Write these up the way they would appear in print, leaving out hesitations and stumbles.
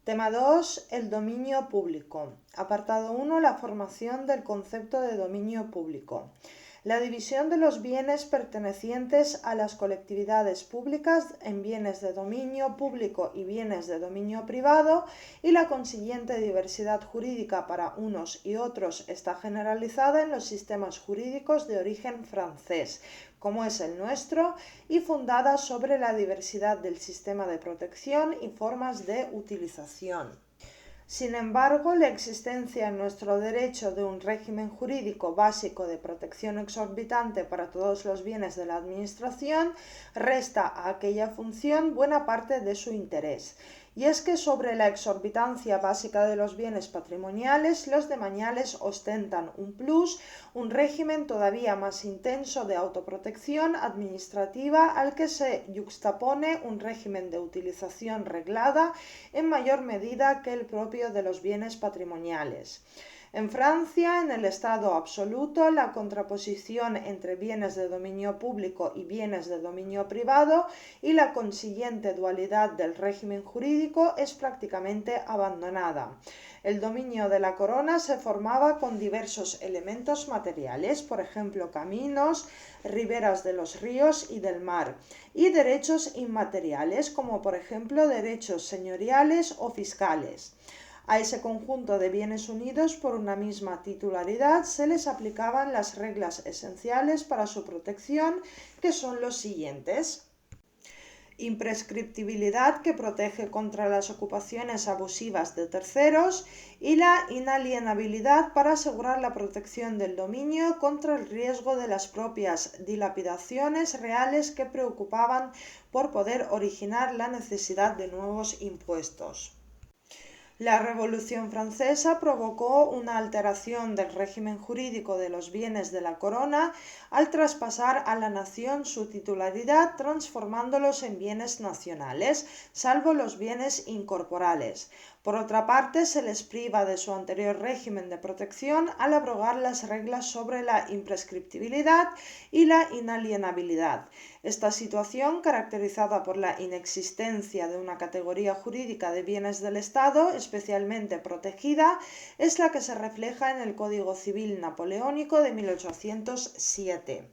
Tema 2. El dominio público. Apartado 1. La formación del concepto de dominio público. La división de los bienes pertenecientes a las colectividades públicas en bienes de dominio público y bienes de dominio privado y la consiguiente diversidad jurídica para unos y otros está generalizada en los sistemas jurídicos de origen francés, como es el nuestro, y fundada sobre la diversidad del sistema de protección y formas de utilización. Sin embargo, la existencia en nuestro derecho de un régimen jurídico básico de protección exorbitante para todos los bienes de la Administración resta a aquella función buena parte de su interés. Y es que sobre la exorbitancia básica de los bienes patrimoniales, los demaniales ostentan un plus, un régimen todavía más intenso de autoprotección administrativa al que se yuxtapone un régimen de utilización reglada en mayor medida que el propio de los bienes patrimoniales. En Francia, en el Estado absoluto, la contraposición entre bienes de dominio público y bienes de dominio privado y la consiguiente dualidad del régimen jurídico es prácticamente abandonada. El dominio de la corona se formaba con diversos elementos materiales, por ejemplo, caminos, riberas de los ríos y del mar, y derechos inmateriales, como por ejemplo derechos señoriales o fiscales. A ese conjunto de bienes unidos por una misma titularidad se les aplicaban las reglas esenciales para su protección, que son los siguientes. Imprescriptibilidad, que protege contra las ocupaciones abusivas de terceros, y la inalienabilidad para asegurar la protección del dominio contra el riesgo de las propias dilapidaciones reales que preocupaban por poder originar la necesidad de nuevos impuestos. La Revolución Francesa provocó una alteración del régimen jurídico de los bienes de la corona al traspasar a la nación su titularidad, transformándolos en bienes nacionales, salvo los bienes incorporales. Por otra parte, se les priva de su anterior régimen de protección al abrogar las reglas sobre la imprescriptibilidad y la inalienabilidad. Esta situación, caracterizada por la inexistencia de una categoría jurídica de bienes del Estado especialmente protegida, es la que se refleja en el Código Civil Napoleónico de 1807.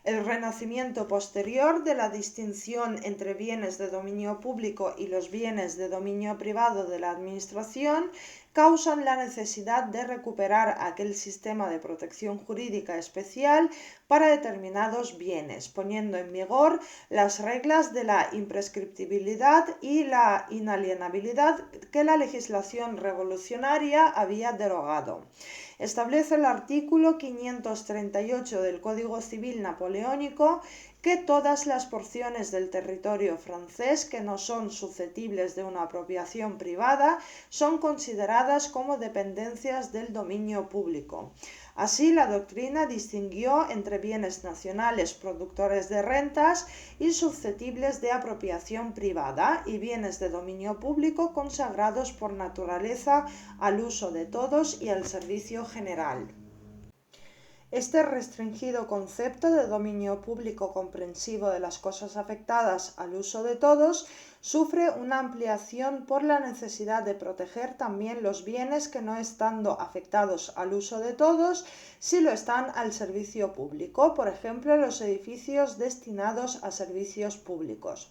El renacimiento posterior de la distinción entre bienes de dominio público y los bienes de dominio privado de la Administración causan la necesidad de recuperar aquel sistema de protección jurídica especial para determinados bienes, poniendo en vigor las reglas de la imprescriptibilidad y la inalienabilidad que la legislación revolucionaria había derogado. Establece el artículo 538 del Código Civil Napoleónico que todas las porciones del territorio francés que no son susceptibles de una apropiación privada son consideradas como dependencias del dominio público. Así, la doctrina distinguió entre bienes nacionales productores de rentas y susceptibles de apropiación privada y bienes de dominio público consagrados por naturaleza al uso de todos y al servicio general. Este restringido concepto de dominio público comprensivo de las cosas afectadas al uso de todos sufre una ampliación por la necesidad de proteger también los bienes que no estando afectados al uso de todos, sí lo están al servicio público, por ejemplo los edificios destinados a servicios públicos.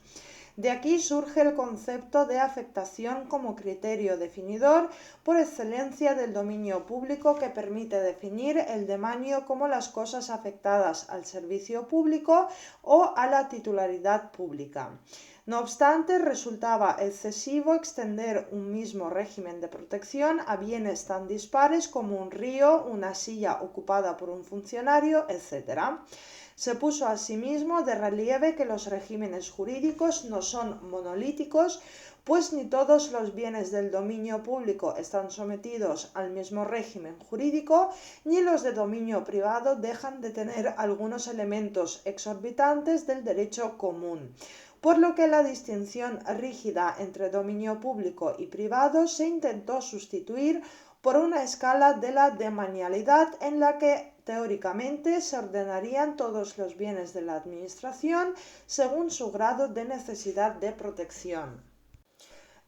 De aquí surge el concepto de afectación como criterio definidor por excelencia del dominio público que permite definir el demanio como las cosas afectadas al servicio público o a la titularidad pública. No obstante, resultaba excesivo extender un mismo régimen de protección a bienes tan dispares como un río, una silla ocupada por un funcionario, etc. Se puso asimismo de relieve que los regímenes jurídicos no son monolíticos, pues ni todos los bienes del dominio público están sometidos al mismo régimen jurídico, ni los de dominio privado dejan de tener algunos elementos exorbitantes del derecho común, por lo que la distinción rígida entre dominio público y privado se intentó sustituir por una escala de la demanialidad en la que teóricamente se ordenarían todos los bienes de la Administración según su grado de necesidad de protección.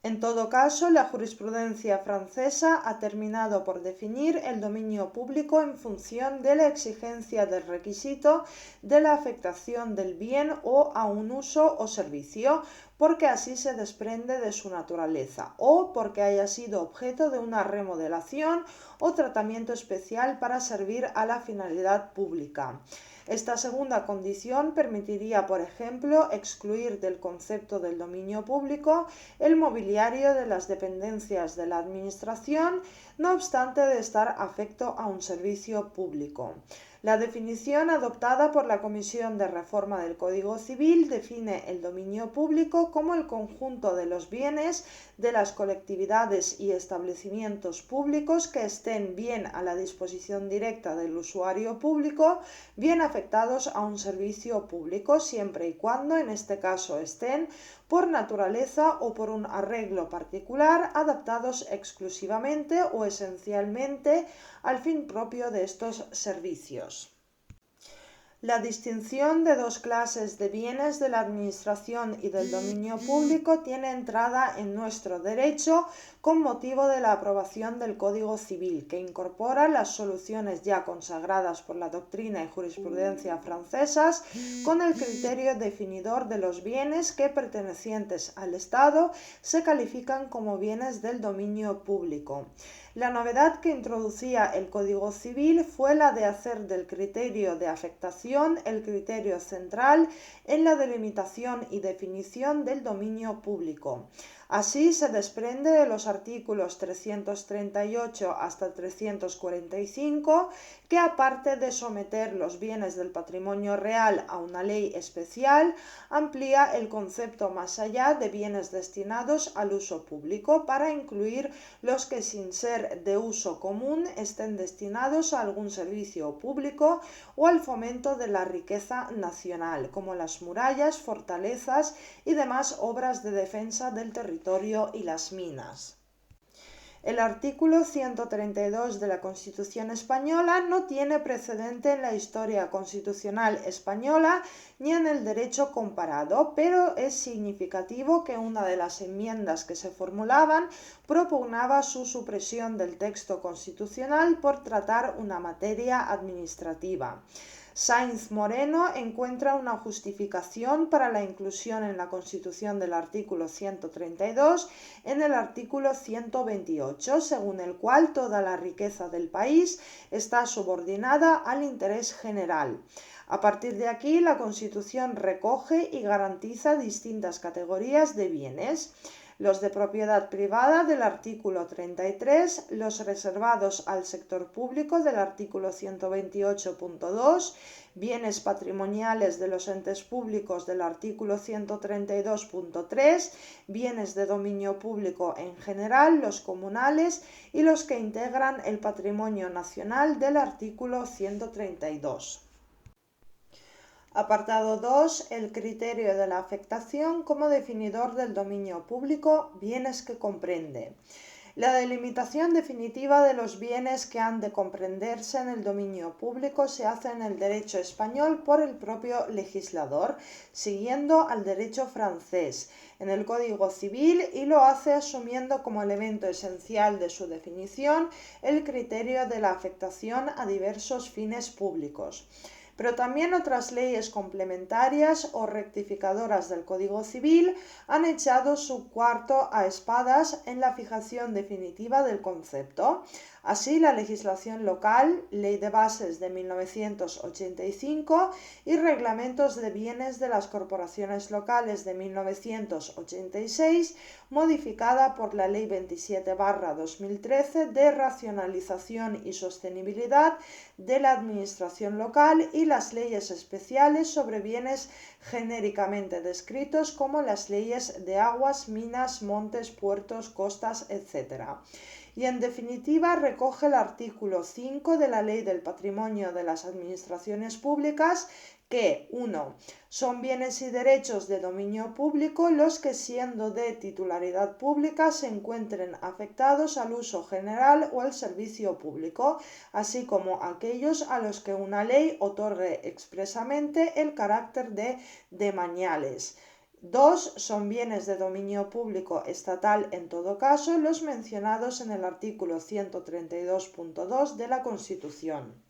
En todo caso, la jurisprudencia francesa ha terminado por definir el dominio público en función de la exigencia del requisito de la afectación del bien o a un uso o servicio, porque así se desprende de su naturaleza, o porque haya sido objeto de una remodelación o tratamiento especial para servir a la finalidad pública. Esta segunda condición permitiría, por ejemplo, excluir del concepto del dominio público el mobiliario de las dependencias de la Administración, no obstante de estar afecto a un servicio público. La definición adoptada por la Comisión de Reforma del Código Civil define el dominio público como el conjunto de los bienes de las colectividades y establecimientos públicos que estén bien a la disposición directa del usuario público, bien afectados a un servicio público, siempre y cuando en este caso estén por naturaleza o por un arreglo particular adaptados exclusivamente o esencialmente al fin propio de estos servicios. La distinción de dos clases de bienes de la Administración y del dominio público tiene entrada en nuestro derecho con motivo de la aprobación del Código Civil, que incorpora las soluciones ya consagradas por la doctrina y jurisprudencia francesas con el criterio definidor de los bienes que, pertenecientes al Estado, se califican como bienes del dominio público. La novedad que introducía el Código Civil fue la de hacer del criterio de afectación el criterio central en la delimitación y definición del dominio público. Así se desprende de los artículos 338 hasta 345 que, aparte de someter los bienes del patrimonio real a una ley especial, amplía el concepto más allá de bienes destinados al uso público para incluir los que, sin ser de uso común, estén destinados a algún servicio público o al fomento de la riqueza nacional, como las murallas, fortalezas y demás obras de defensa del territorio y las minas. El artículo 132 de la Constitución española no tiene precedente en la historia constitucional española ni en el derecho comparado, pero es significativo que una de las enmiendas que se formulaban propugnaba su supresión del texto constitucional por tratar una materia administrativa. Sainz Moreno encuentra una justificación para la inclusión en la Constitución del artículo 132 en el artículo 128, según el cual toda la riqueza del país está subordinada al interés general. A partir de aquí, la Constitución recoge y garantiza distintas categorías de bienes: los de propiedad privada del artículo 33, los reservados al sector público del artículo 128.2, bienes patrimoniales de los entes públicos del artículo 132.3, bienes de dominio público en general, los comunales y los que integran el patrimonio nacional del artículo 132. Apartado 2. El criterio de la afectación como definidor del dominio público, bienes que comprende. La delimitación definitiva de los bienes que han de comprenderse en el dominio público se hace en el derecho español por el propio legislador, siguiendo al derecho francés, en el Código Civil, y lo hace asumiendo como elemento esencial de su definición el criterio de la afectación a diversos fines públicos. Pero también otras leyes complementarias o rectificadoras del Código Civil han echado su cuarto a espadas en la fijación definitiva del concepto. Así, la legislación local, Ley de Bases de 1985 y Reglamentos de Bienes de las Corporaciones Locales de 1986, modificada por la Ley 27/2013 de Racionalización y Sostenibilidad de la Administración Local, y las leyes especiales sobre bienes genéricamente descritos como las leyes de aguas, minas, montes, puertos, costas, etc. Y en definitiva recoge el artículo 5 de la Ley del Patrimonio de las Administraciones Públicas que 1. Son bienes y derechos de dominio público los que, siendo de titularidad pública, se encuentren afectados al uso general o al servicio público, así como aquellos a los que una ley otorgue expresamente el carácter de demaniales. 2 son bienes de dominio público estatal en todo caso los mencionados en el artículo 132.2 de la Constitución.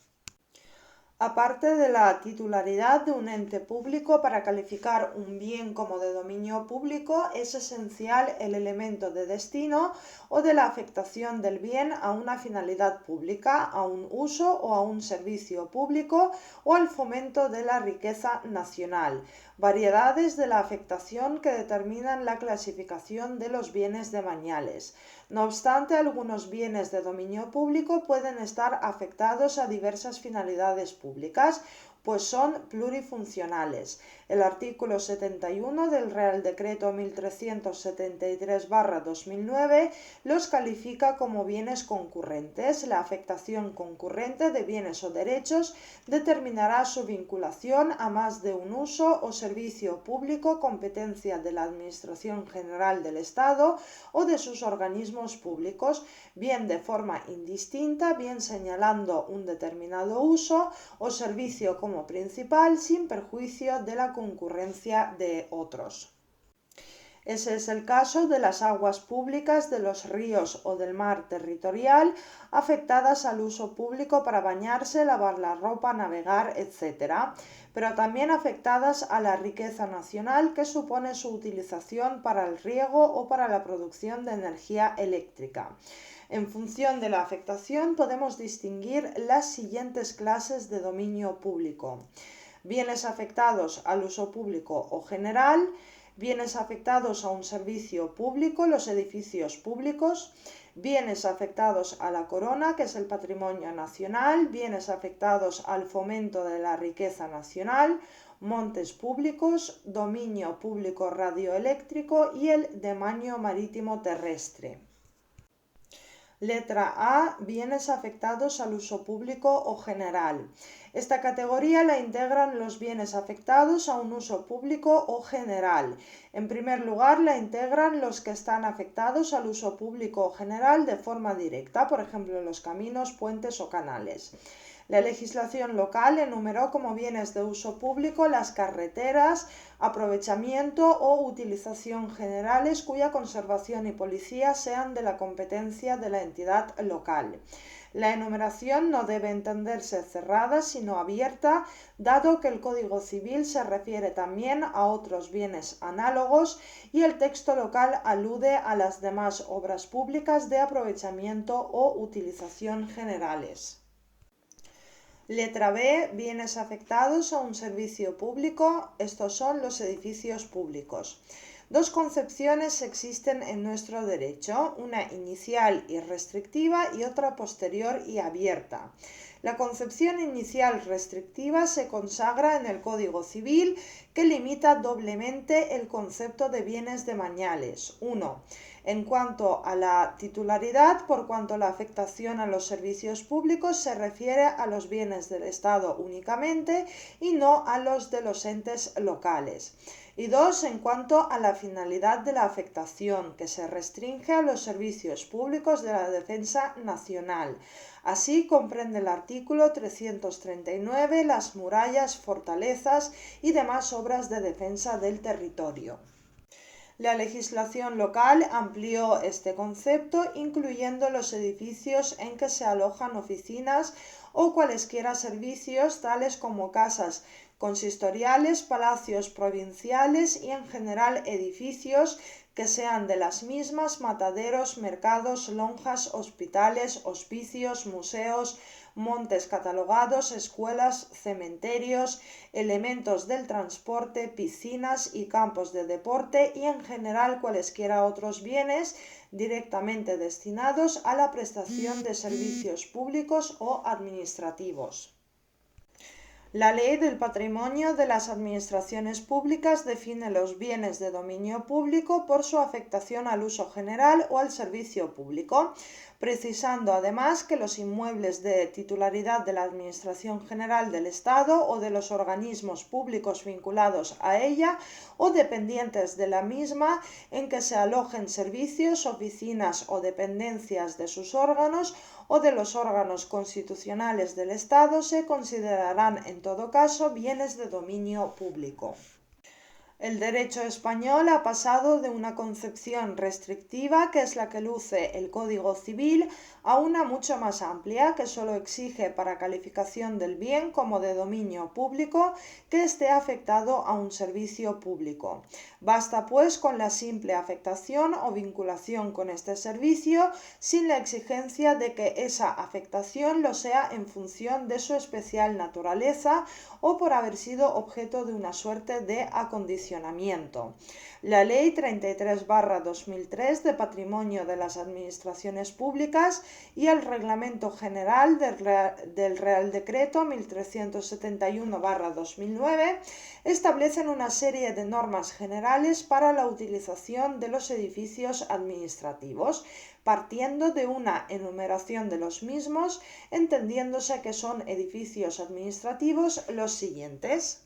Aparte de la titularidad de un ente público, para calificar un bien como de dominio público es esencial el elemento de destino o de la afectación del bien a una finalidad pública, a un uso o a un servicio público o al fomento de la riqueza nacional. Variedades de la afectación que determinan la clasificación de los bienes demaniales. No obstante, algunos bienes de dominio público pueden estar afectados a diversas finalidades públicas, pues son plurifuncionales. El artículo 71 del Real Decreto 1373/2009 los califica como bienes concurrentes. La afectación concurrente de bienes o derechos determinará su vinculación a más de un uso o servicio público, competencia de la Administración General del Estado o de sus organismos públicos, bien de forma indistinta, bien señalando un determinado uso o servicio como principal, sin perjuicio de la concurrencia de otros. Ese es el caso de las aguas públicas de los ríos o del mar territorial afectadas al uso público para bañarse, lavar la ropa, navegar, etc., pero también afectadas a la riqueza nacional que supone su utilización para el riego o para la producción de energía eléctrica. En función de la afectación podemos distinguir las siguientes clases de dominio público: bienes afectados al uso público o general, bienes afectados a un servicio público, los edificios públicos, bienes afectados a la corona, que es el patrimonio nacional, bienes afectados al fomento de la riqueza nacional, montes públicos, dominio público radioeléctrico y el demanio marítimo terrestre. Letra A. Bienes afectados al uso público o general. Esta categoría la integran los bienes afectados a un uso público o general. En primer lugar, la integran los que están afectados al uso público o general de forma directa, por ejemplo, los caminos, puentes o canales. La legislación local enumeró como bienes de uso público las carreteras, aprovechamiento o utilización generales cuya conservación y policía sean de la competencia de la entidad local. La enumeración no debe entenderse cerrada, sino abierta, dado que el Código Civil se refiere también a otros bienes análogos y el texto local alude a las demás obras públicas de aprovechamiento o utilización generales. Letra B. Bienes afectados a un servicio público. Estos son los edificios públicos. Dos concepciones existen en nuestro derecho, una inicial y restrictiva y otra posterior y abierta. La concepción inicial restrictiva se consagra en el Código Civil, que limita doblemente el concepto de bienes demaniales. 1. En cuanto a la titularidad, por cuanto la afectación a los servicios públicos se refiere a los bienes del Estado únicamente y no a los de los entes locales. Y 2. En cuanto a la finalidad de la afectación, que se restringe a los servicios públicos de la defensa nacional. Así comprende el artículo 339 las murallas, fortalezas y demás obras de defensa del territorio. La legislación local amplió este concepto, incluyendo los edificios en que se alojan oficinas o cualesquiera servicios, tales como casas consistoriales, palacios provinciales y en general edificios que sean de las mismas, mataderos, mercados, lonjas, hospitales, hospicios, museos, montes catalogados, escuelas, cementerios, elementos del transporte, piscinas y campos de deporte y en general cualesquiera otros bienes directamente destinados a la prestación de servicios públicos o administrativos. La Ley del Patrimonio de las Administraciones Públicas define los bienes de dominio público por su afectación al uso general o al servicio público, precisando además que los inmuebles de titularidad de la Administración General del Estado o de los organismos públicos vinculados a ella o dependientes de la misma en que se alojen servicios, oficinas o dependencias de sus órganos o de los órganos constitucionales del Estado se considerarán en todo caso bienes de dominio público. El derecho español ha pasado de una concepción restrictiva, que es la que luce el Código Civil, a una mucho más amplia, que solo exige para calificación del bien como de dominio público que esté afectado a un servicio público. Basta pues con la simple afectación o vinculación con este servicio, sin la exigencia de que esa afectación lo sea en función de su especial naturaleza o por haber sido objeto de una suerte de acondicionamiento. La Ley 33/2003 de Patrimonio de las Administraciones Públicas y el Reglamento General del Real Decreto 1371/2009 establecen una serie de normas generales para la utilización de los edificios administrativos, partiendo de una enumeración de los mismos, entendiéndose que son edificios administrativos los siguientes.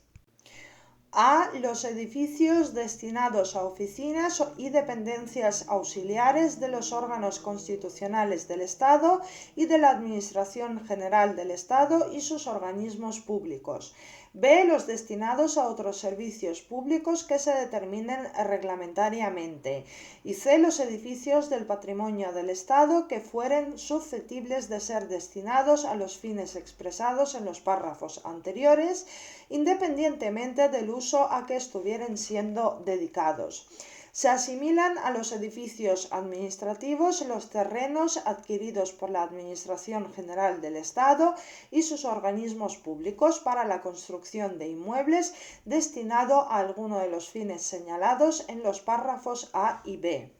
A. Los edificios destinados a oficinas y dependencias auxiliares de los órganos constitucionales del Estado y de la Administración General del Estado y sus organismos públicos. B. Los destinados a otros servicios públicos que se determinen reglamentariamente. Y C. Los edificios del patrimonio del Estado que fueren susceptibles de ser destinados a los fines expresados en los párrafos anteriores, independientemente del uso a que estuvieren siendo dedicados. Se asimilan a los edificios administrativos los terrenos adquiridos por la Administración General del Estado y sus organismos públicos para la construcción de inmuebles destinado a alguno de los fines señalados en los párrafos A y B.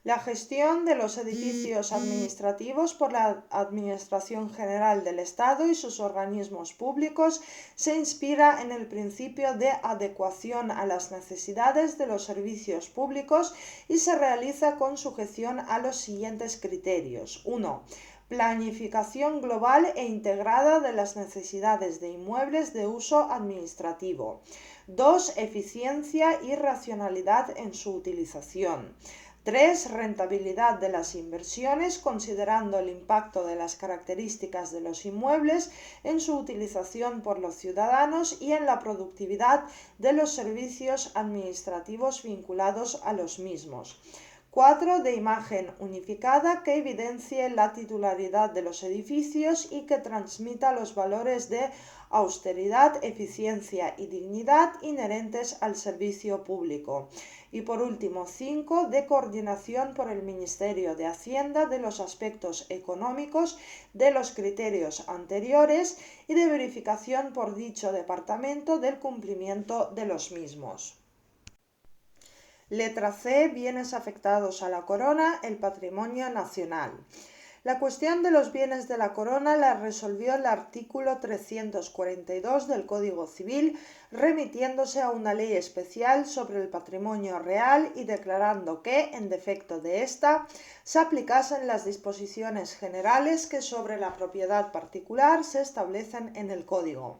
La gestión de los edificios administrativos por la Administración General del Estado y sus organismos públicos se inspira en el principio de adecuación a las necesidades de los servicios públicos y se realiza con sujeción a los siguientes criterios. 1. Planificación global e integrada de las necesidades de inmuebles de uso administrativo. 2. Eficiencia y racionalidad en su utilización. 3. Rentabilidad de las inversiones, considerando el impacto de las características de los inmuebles en su utilización por los ciudadanos y en la productividad de los servicios administrativos vinculados a los mismos. 4. De imagen unificada que evidencie la titularidad de los edificios y que transmita los valores de austeridad, eficiencia y dignidad inherentes al servicio público. Y por último, 5. De coordinación por el Ministerio de Hacienda de los aspectos económicos de los criterios anteriores y de verificación por dicho departamento del cumplimiento de los mismos. Letra C. Bienes afectados a la corona, el patrimonio nacional. La cuestión de los bienes de la corona la resolvió el artículo 342 del Código Civil, remitiéndose a una ley especial sobre el patrimonio real y declarando que, en defecto de ésta, se aplicasen las disposiciones generales que sobre la propiedad particular se establecen en el Código.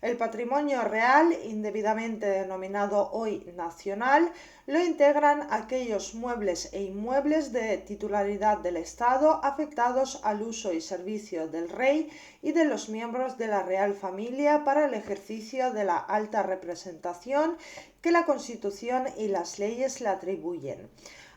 El patrimonio real, indebidamente denominado hoy nacional, lo integran aquellos muebles e inmuebles de titularidad del Estado afectados al uso y servicio del Rey y de los miembros de la Real Familia para el ejercicio de la alta representación que la Constitución y las leyes le atribuyen.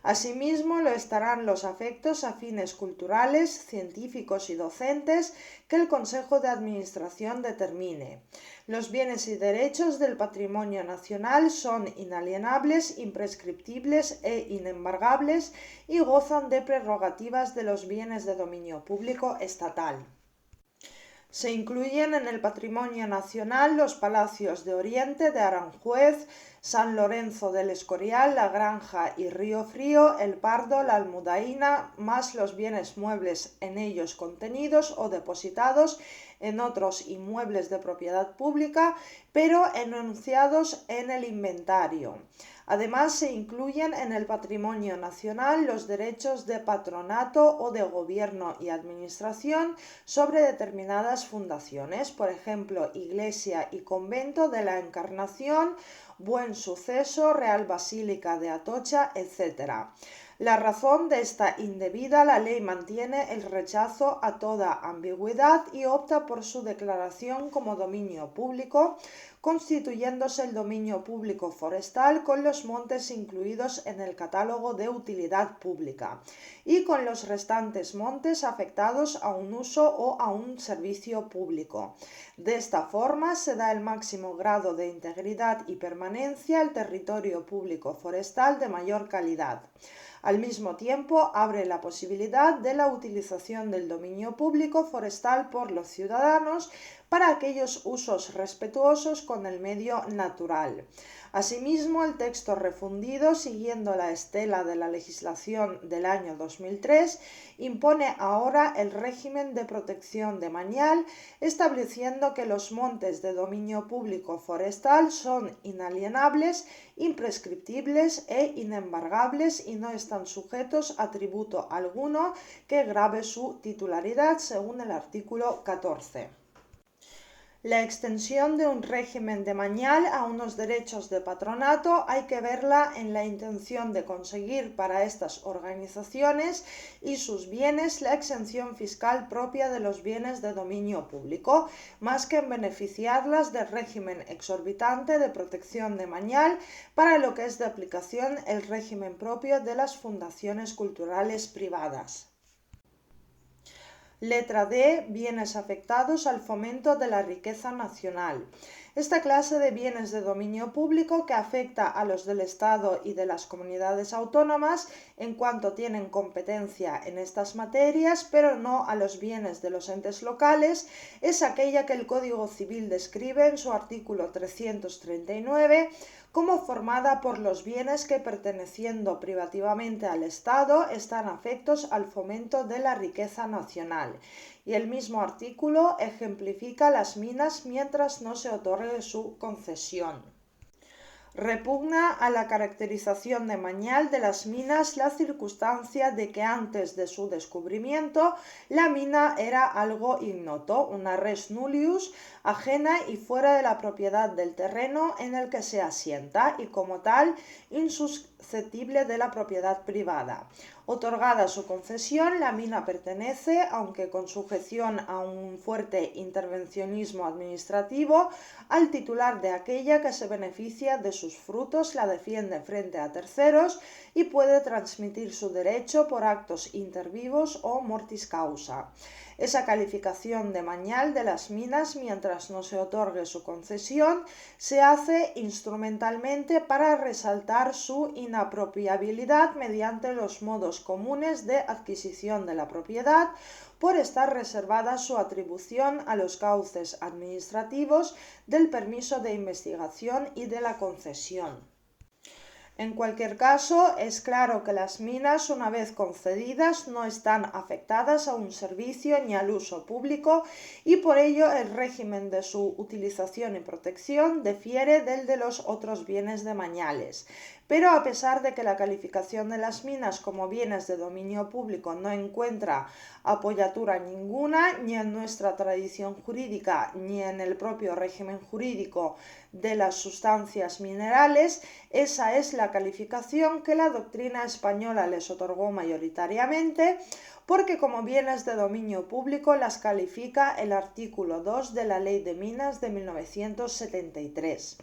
Asimismo, lo estarán los afectos a fines culturales, científicos y docentes que el Consejo de Administración determine. Los bienes y derechos del patrimonio nacional son inalienables, imprescriptibles e inembargables y gozan de prerrogativas de los bienes de dominio público estatal. Se incluyen en el patrimonio nacional los palacios de Oriente, de Aranjuez, San Lorenzo del Escorial, La Granja y Río Frío, El Pardo, la Almudaina, más los bienes muebles en ellos contenidos o depositados en otros inmuebles de propiedad pública, pero enunciados en el inventario. Además, se incluyen en el patrimonio nacional los derechos de patronato o de gobierno y administración sobre determinadas fundaciones, por ejemplo, Iglesia y Convento de la Encarnación, Buen Suceso, Real Basílica de Atocha, etc. La razón de esta indebida, la ley mantiene el rechazo a toda ambigüedad y opta por su declaración como dominio público, constituyéndose el dominio público forestal con los montes incluidos en el catálogo de utilidad pública y con los restantes montes afectados a un uso o a un servicio público. De esta forma se da el máximo grado de integridad y permanencia al territorio público forestal de mayor calidad. Al mismo tiempo, abre la posibilidad de la utilización del dominio público forestal por los ciudadanos para aquellos usos respetuosos con el medio natural. Asimismo, el texto refundido, siguiendo la estela de la legislación del año 2003, impone ahora el régimen de protección de Mañal, estableciendo que los montes de dominio público forestal son inalienables, imprescriptibles e inembargables y no están sujetos a tributo alguno que grave su titularidad, según el artículo 14. La extensión de un régimen de Mañal a unos derechos de patronato hay que verla en la intención de conseguir para estas organizaciones y sus bienes la exención fiscal propia de los bienes de dominio público, más que en beneficiarlas del régimen exorbitante de protección de Mañal, para lo que es de aplicación el régimen propio de las fundaciones culturales privadas. Letra D. Bienes afectados al fomento de la riqueza nacional. Esta clase de bienes de dominio público que afecta a los del Estado y de las comunidades autónomas en cuanto tienen competencia en estas materias, pero no a los bienes de los entes locales, es aquella que el Código Civil describe en su artículo 339 como formada por los bienes que, perteneciendo privativamente al Estado, están afectos al fomento de la riqueza nacional. Y el mismo artículo ejemplifica las minas mientras no se otorgue su concesión. Repugna a la caracterización de Mañal de las minas la circunstancia de que antes de su descubrimiento la mina era algo ignoto, una res nullius, ajena y fuera de la propiedad del terreno en el que se asienta y como tal insusceptible de la propiedad privada. Otorgada su concesión, la mina pertenece, aunque con sujeción a un fuerte intervencionismo administrativo, al titular de aquella que se beneficia de sus frutos, la defiende frente a terceros y puede transmitir su derecho por actos inter vivos o mortis causa. Esa calificación de Mañal de las minas, mientras no se otorgue su concesión, se hace instrumentalmente para resaltar su inapropiabilidad mediante los modos comunes de adquisición de la propiedad, por estar reservada su atribución a los cauces administrativos del permiso de investigación y de la concesión. En cualquier caso, es claro que las minas, una vez concedidas, no están afectadas a un servicio ni al uso público y por ello el régimen de su utilización y protección difiere del de los otros bienes de Mañales. Pero a pesar de que la calificación de las minas como bienes de dominio público no encuentra apoyatura ninguna, ni en nuestra tradición jurídica, ni en el propio régimen jurídico de las sustancias minerales, esa es la calificación que la doctrina española les otorgó mayoritariamente, porque como bienes de dominio público las califica el artículo 2 de la Ley de Minas de 1973.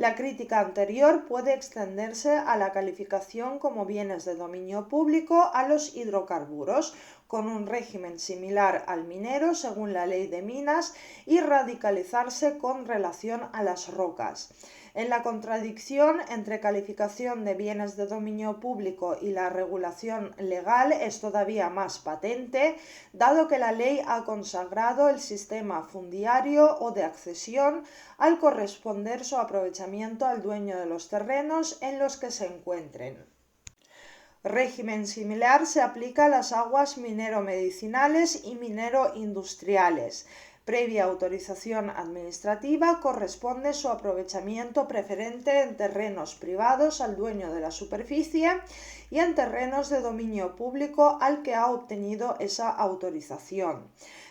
La crítica anterior puede extenderse a la calificación como bienes de dominio público a los hidrocarburos, con un régimen similar al minero según la Ley de Minas, y radicalizarse con relación a las rocas. En la contradicción entre calificación de bienes de dominio público y la regulación legal es todavía más patente, dado que la ley ha consagrado el sistema fundiario o de accesión al corresponder su aprovechamiento al dueño de los terrenos en los que se encuentren. Régimen similar se aplica a las aguas minero-medicinales y minero-industriales. Previa autorización administrativa, corresponde su aprovechamiento preferente en terrenos privados al dueño de la superficie y en terrenos de dominio público al que ha obtenido esa autorización.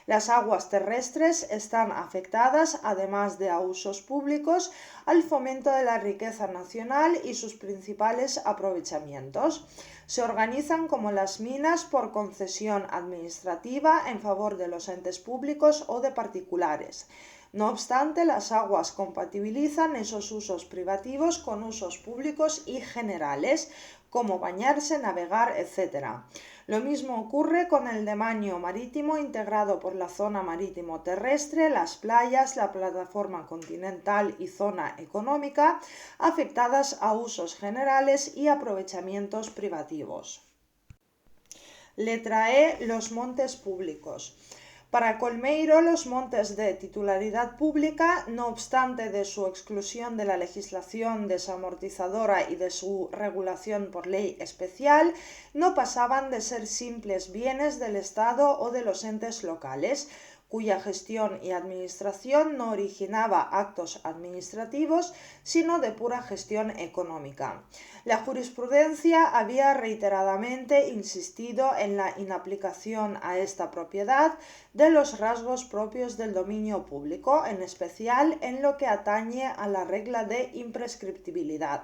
Las aguas terrestres están afectadas, además de a usos públicos, al fomento de la riqueza nacional y sus principales aprovechamientos. Se organizan como las minas por concesión administrativa en favor de los entes públicos o de particulares. No obstante, las aguas compatibilizan esos usos privativos con usos públicos y generales, como bañarse, navegar, etc. Lo mismo ocurre con el demanio marítimo integrado por la zona marítimo terrestre, las playas, la plataforma continental y zona económica, afectadas a usos generales y aprovechamientos privativos. Letra E. Los montes públicos. Para Colmeiro, los montes de titularidad pública, no obstante de su exclusión de la legislación desamortizadora y de su regulación por ley especial, no pasaban de ser simples bienes del Estado o de los entes locales, cuya gestión y administración no originaba actos administrativos, sino de pura gestión económica. La jurisprudencia había reiteradamente insistido en la inaplicación a esta propiedad de los rasgos propios del dominio público, en especial en lo que atañe a la regla de imprescriptibilidad.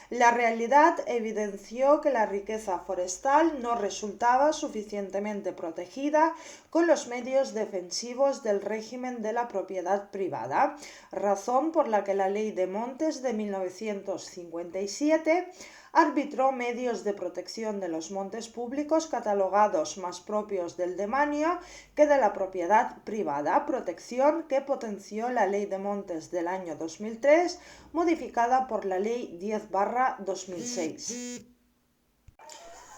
La realidad evidenció que la riqueza forestal no resultaba suficientemente protegida con los medios defensivos del régimen de la propiedad privada, razón por la que la Ley de Montes de 1957 arbitró medios de protección de los montes públicos catalogados más propios del demanio que de la propiedad privada, protección que potenció la Ley de Montes del año 2003, modificada por la Ley 10/2006.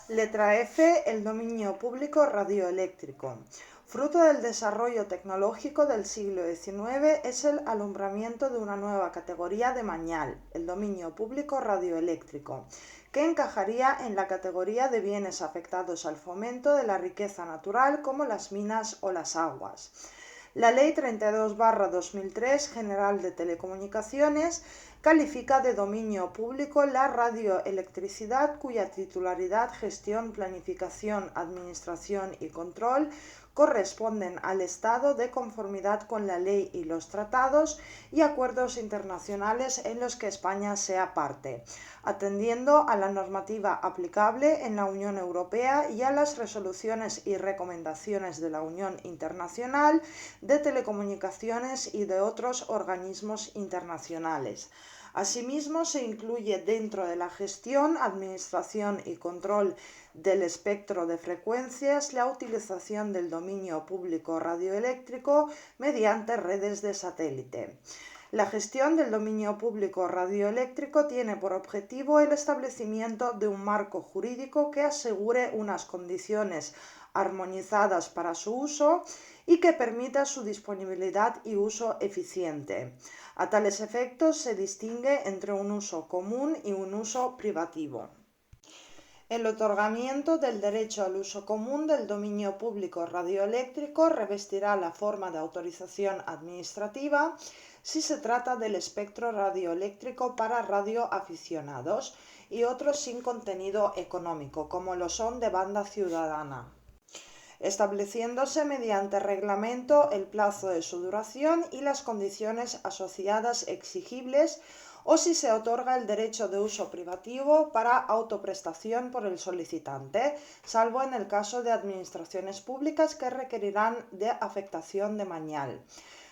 Letra F. El dominio público radioeléctrico. Fruto del desarrollo tecnológico del siglo XIX es el alumbramiento de una nueva categoría de mañal, el dominio público radioeléctrico, que encajaría en la categoría de bienes afectados al fomento de la riqueza natural como las minas o las aguas. La Ley 32/2003 General de Telecomunicaciones califica de dominio público la radioelectricidad cuya titularidad, gestión, planificación, administración y control corresponden al Estado de conformidad con la ley y los tratados y acuerdos internacionales en los que España sea parte, atendiendo a la normativa aplicable en la Unión Europea y a las resoluciones y recomendaciones de la Unión Internacional de Telecomunicaciones y de otros organismos internacionales. Asimismo, se incluye dentro de la gestión, administración y control del espectro de frecuencias la utilización del dominio público radioeléctrico mediante redes de satélite. La gestión del dominio público radioeléctrico tiene por objetivo el establecimiento de un marco jurídico que asegure unas condiciones armonizadas para su uso y que permita su disponibilidad y uso eficiente. A tales efectos se distingue entre un uso común y un uso privativo. El otorgamiento del derecho al uso común del dominio público radioeléctrico revestirá la forma de autorización administrativa si se trata del espectro radioeléctrico para radioaficionados y otros sin contenido económico, como lo son de banda ciudadana, estableciéndose mediante reglamento el plazo de su duración y las condiciones asociadas exigibles, o si se otorga el derecho de uso privativo para autoprestación por el solicitante, salvo en el caso de administraciones públicas que requerirán de afectación de mañal.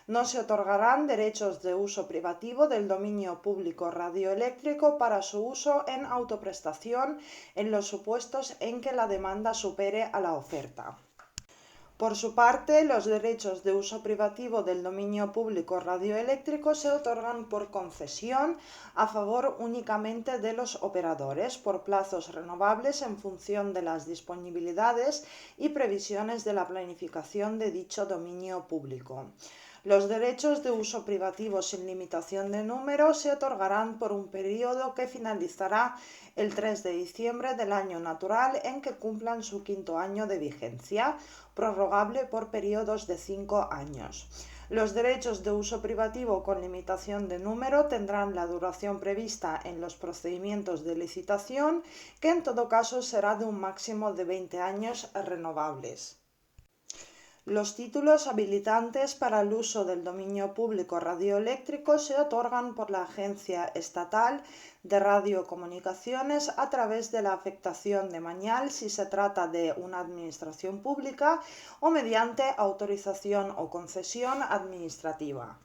No se otorgarán derechos de uso privativo del dominio público radioeléctrico para su uso en autoprestación en los supuestos en que la demanda supere a la oferta. Por su parte, los derechos de uso privativo del dominio público radioeléctrico se otorgan por concesión a favor únicamente de los operadores, por plazos renovables en función de las disponibilidades y previsiones de la planificación de dicho dominio público. Los derechos de uso privativo sin limitación de número se otorgarán por un periodo que finalizará el 3 de diciembre del año natural en que cumplan su quinto año de vigencia, prorrogable por periodos de 5 años. Los derechos de uso privativo con limitación de número tendrán la duración prevista en los procedimientos de licitación, que en todo caso será de un máximo de 20 años renovables. Los títulos habilitantes para el uso del dominio público radioeléctrico se otorgan por la Agencia Estatal de Radiocomunicaciones a través de la afectación de mañal si se trata de una administración pública o mediante autorización o concesión administrativa.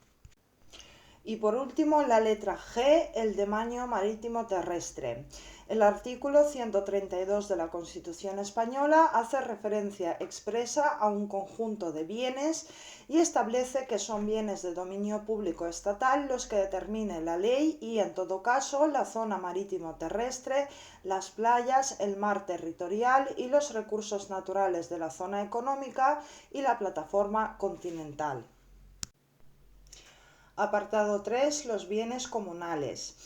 Y por último, la letra G, el dominio marítimo terrestre. El artículo 132 de la Constitución española hace referencia expresa a un conjunto de bienes y establece que son bienes de dominio público estatal los que determine la ley y, en todo caso, la zona marítimo terrestre, las playas, el mar territorial y los recursos naturales de la zona económica y la plataforma continental. Apartado 3. Los bienes comunales.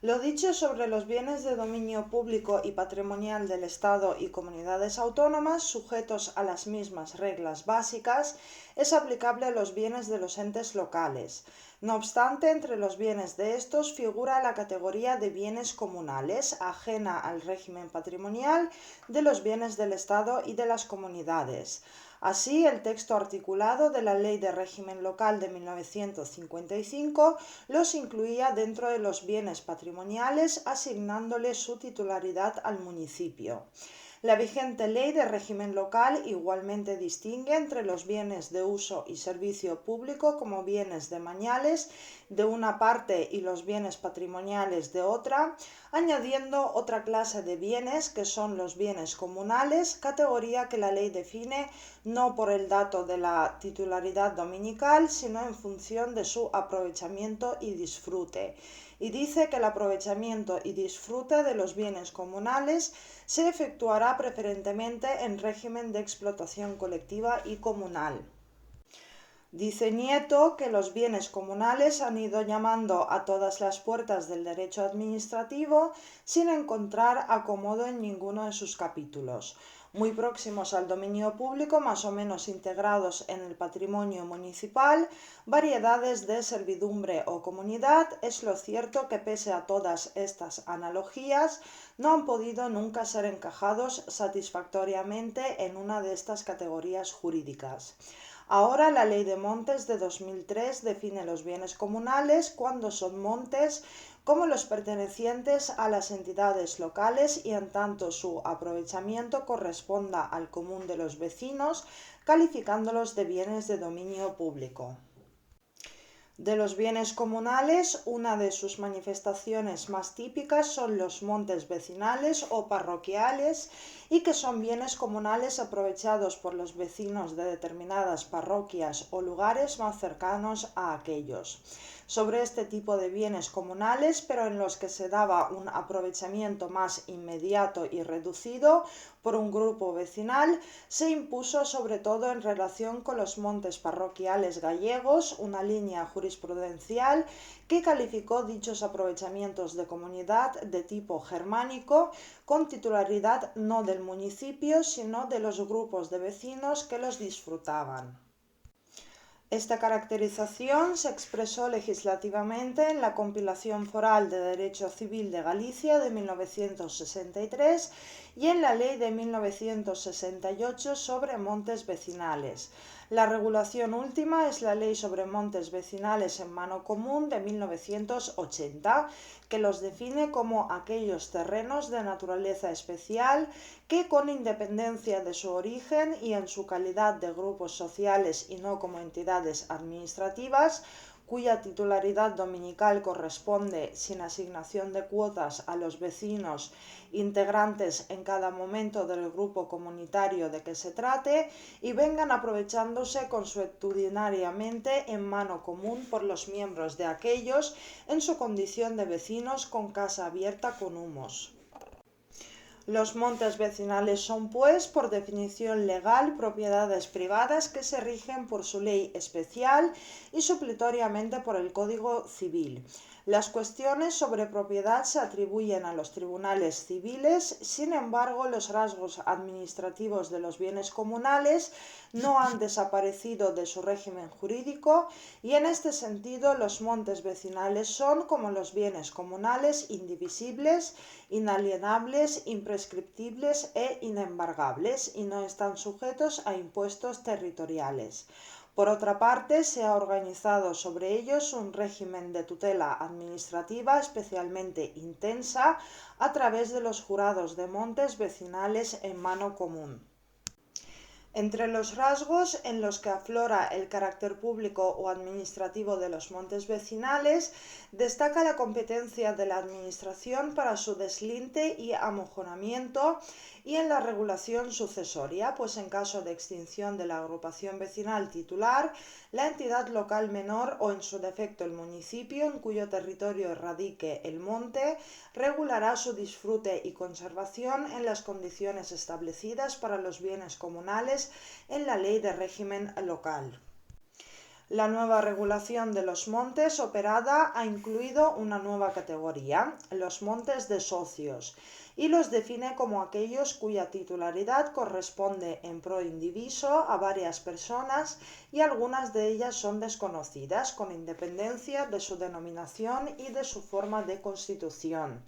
Lo dicho sobre los bienes de dominio público y patrimonial del Estado y comunidades autónomas, sujetos a las mismas reglas básicas, es aplicable a los bienes de los entes locales. No obstante, entre los bienes de estos figura la categoría de bienes comunales, ajena al régimen patrimonial de los bienes del Estado y de las comunidades. Así, el texto articulado de la Ley de Régimen Local de 1955 los incluía dentro de los bienes patrimoniales, asignándole su titularidad al municipio. La vigente Ley de Régimen Local igualmente distingue entre los bienes de uso y servicio público como bienes demaniales de una parte y los bienes patrimoniales de otra, añadiendo otra clase de bienes que son los bienes comunales, categoría que la ley define no por el dato de la titularidad dominical, sino en función de su aprovechamiento y disfrute. Y dice que el aprovechamiento y disfrute de los bienes comunales se efectuará preferentemente en régimen de explotación colectiva y comunal. Dice Nieto que los bienes comunales han ido llamando a todas las puertas del derecho administrativo sin encontrar acomodo en ninguno de sus capítulos. Muy próximos al dominio público, más o menos integrados en el patrimonio municipal, variedades de servidumbre o comunidad, es lo cierto que pese a todas estas analogías, no han podido nunca ser encajados satisfactoriamente en una de estas categorías jurídicas. Ahora la Ley de Montes de 2003 define los bienes comunales cuando son montes como los pertenecientes a las entidades locales y en tanto su aprovechamiento corresponda al común de los vecinos, calificándolos de bienes de dominio público. De los bienes comunales, una de sus manifestaciones más típicas son los montes vecinales o parroquiales y que son bienes comunales aprovechados por los vecinos de determinadas parroquias o lugares más cercanos a aquellos. Sobre este tipo de bienes comunales, pero en los que se daba un aprovechamiento más inmediato y reducido por un grupo vecinal, se impuso sobre todo en relación con los montes parroquiales gallegos una línea jurisprudencial que calificó dichos aprovechamientos de comunidad de tipo germánico con titularidad no del municipio, sino de los grupos de vecinos que los disfrutaban. Esta caracterización se expresó legislativamente en la Compilación Foral de Derecho Civil de Galicia de 1963 y en la Ley de 1968 sobre montes vecinales. La regulación última es la Ley sobre montes vecinales en mano común de 1980, que los define como aquellos terrenos de naturaleza especial que, con independencia de su origen y en su calidad de grupos sociales y no como entidades administrativas, cuya titularidad dominical corresponde sin asignación de cuotas a los vecinos integrantes en cada momento del grupo comunitario de que se trate y vengan aprovechándose consuetudinariamente en mano común por los miembros de aquellos en su condición de vecinos con casa abierta con humos. Los montes vecinales son, pues, por definición legal, propiedades privadas que se rigen por su ley especial y supletoriamente por el Código Civil. Las cuestiones sobre propiedad se atribuyen a los tribunales civiles, sin embargo, los rasgos administrativos de los bienes comunales no han desaparecido de su régimen jurídico y en este sentido los montes vecinales son, como los bienes comunales, indivisibles, inalienables, imprescriptibles e inembargables y no están sujetos a impuestos territoriales. Por otra parte, se ha organizado sobre ellos un régimen de tutela administrativa especialmente intensa a través de los jurados de montes vecinales en mano común. Entre los rasgos en los que aflora el carácter público o administrativo de los montes vecinales, destaca la competencia de la Administración para su deslinde y amojonamiento y en la regulación sucesoria, pues en caso de extinción de la agrupación vecinal titular, la entidad local menor o en su defecto el municipio en cuyo territorio radique el monte regulará su disfrute y conservación en las condiciones establecidas para los bienes comunales en la Ley de Régimen Local. La nueva regulación de los montes operada ha incluido una nueva categoría, los montes de socios, y los define como aquellos cuya titularidad corresponde en pro indiviso a varias personas y algunas de ellas son desconocidas, con independencia de su denominación y de su forma de constitución.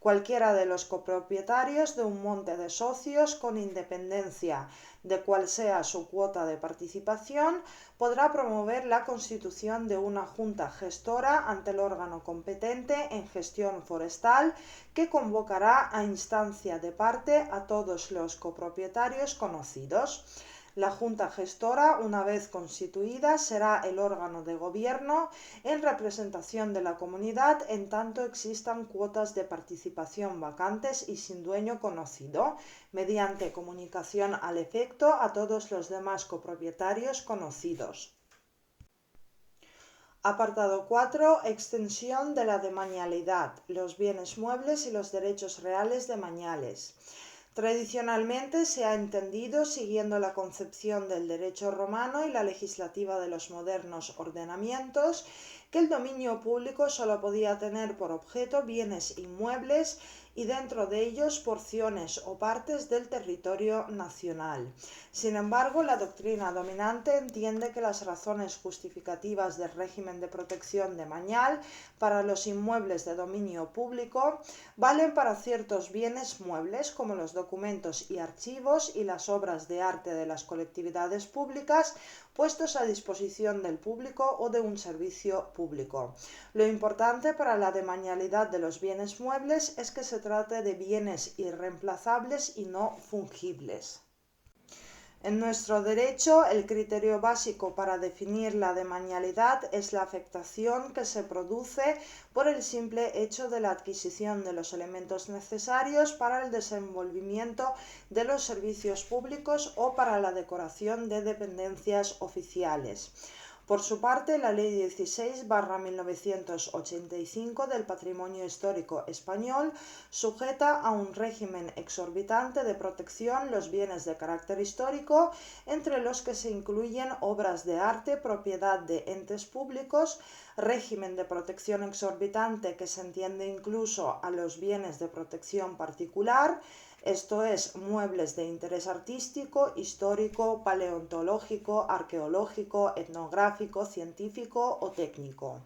Cualquiera de los copropietarios de un monte de socios, con independencia de cuál sea su cuota de participación, podrá promover la constitución de una junta gestora ante el órgano competente en gestión forestal que convocará a instancia de parte a todos los copropietarios conocidos. La Junta Gestora, una vez constituida, será el órgano de gobierno en representación de la comunidad en tanto existan cuotas de participación vacantes y sin dueño conocido, mediante comunicación al efecto a todos los demás copropietarios conocidos. Apartado 4. Extensión de la demanialidad, los bienes muebles y los derechos reales demaniales. Tradicionalmente se ha entendido, siguiendo la concepción del derecho romano y la legislativa de los modernos ordenamientos, que el dominio público solo podía tener por objeto bienes inmuebles y dentro de ellos porciones o partes del territorio nacional. Sin embargo, la doctrina dominante entiende que las razones justificativas del régimen de protección demanial para los inmuebles de dominio público valen para ciertos bienes muebles como los documentos y archivos y las obras de arte de las colectividades públicas puestos a disposición del público o de un servicio público. Lo importante para la demanialidad de los bienes muebles es que se trate de bienes irreemplazables y no fungibles. En nuestro derecho, el criterio básico para definir la demanialidad es la afectación que se produce por el simple hecho de la adquisición de los elementos necesarios para el desenvolvimiento de los servicios públicos o para la decoración de dependencias oficiales. Por su parte, la Ley 16/1985 del Patrimonio Histórico Español sujeta a un régimen exorbitante de protección los bienes de carácter histórico, entre los que se incluyen obras de arte propiedad de entes públicos, régimen de protección exorbitante que se entiende incluso a los bienes de protección particular, esto es, muebles de interés artístico, histórico, paleontológico, arqueológico, etnográfico, científico o técnico.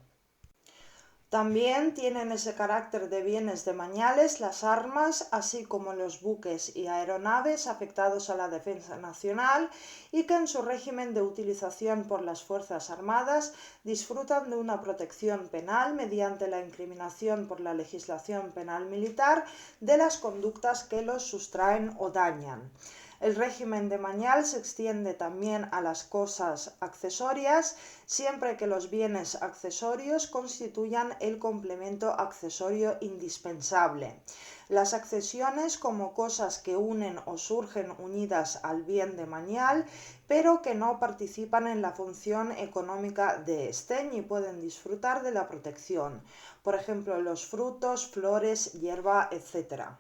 También tienen ese carácter de bienes demaniales las armas, así como los buques y aeronaves afectados a la defensa nacional y que en su régimen de utilización por las Fuerzas Armadas disfrutan de una protección penal mediante la incriminación por la legislación penal militar de las conductas que los sustraen o dañan. El régimen demanial se extiende también a las cosas accesorias, siempre que los bienes accesorios constituyan el complemento accesorio indispensable. Las accesiones como cosas que unen o surgen unidas al bien demanial, pero que no participan en la función económica de éste ni pueden disfrutar de la protección. Por ejemplo, los frutos, flores, hierba, etc.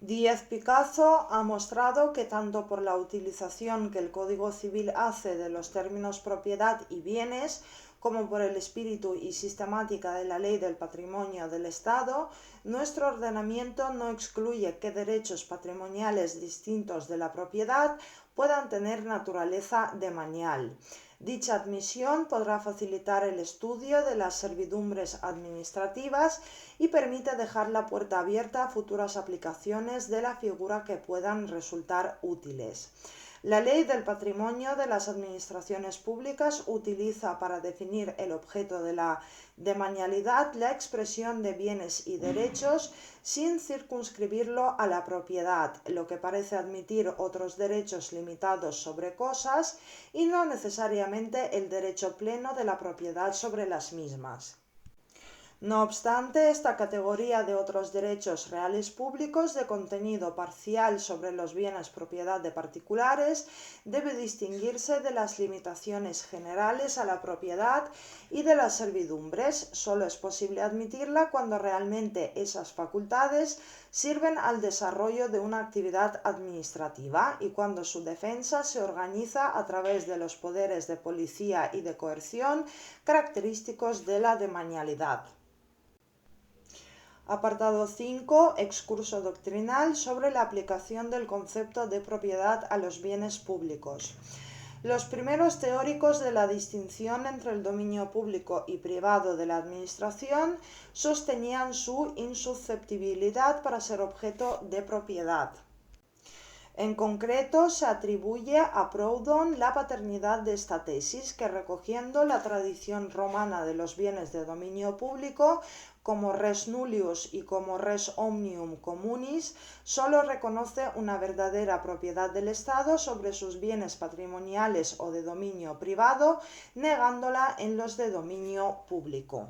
Díez-Picazo ha mostrado que tanto por la utilización que el Código Civil hace de los términos propiedad y bienes, como por el espíritu y sistemática de la Ley del Patrimonio del Estado, nuestro ordenamiento no excluye que derechos patrimoniales distintos de la propiedad puedan tener naturaleza demanial. Dicha admisión podrá facilitar el estudio de las servidumbres administrativas y permite dejar la puerta abierta a futuras aplicaciones de la figura que puedan resultar útiles. La Ley del Patrimonio de las Administraciones Públicas utiliza para definir el objeto de la demanialidad la expresión de bienes y derechos sin circunscribirlo a la propiedad, lo que parece admitir otros derechos limitados sobre cosas y no necesariamente el derecho pleno de la propiedad sobre las mismas. No obstante, esta categoría de otros derechos reales públicos de contenido parcial sobre los bienes propiedad de particulares debe distinguirse de las limitaciones generales a la propiedad y de las servidumbres. Solo es posible admitirla cuando realmente esas facultades sirven al desarrollo de una actividad administrativa y cuando su defensa se organiza a través de los poderes de policía y de coerción característicos de la demanialidad. Apartado 5. Excurso doctrinal sobre la aplicación del concepto de propiedad a los bienes públicos. Los primeros teóricos de la distinción entre el dominio público y privado de la administración sostenían su insusceptibilidad para ser objeto de propiedad. En concreto, se atribuye a Proudhon la paternidad de esta tesis, que recogiendo la tradición romana de los bienes de dominio público, como res nullius y como res omnium communis, solo reconoce una verdadera propiedad del Estado sobre sus bienes patrimoniales o de dominio privado, negándola en los de dominio público.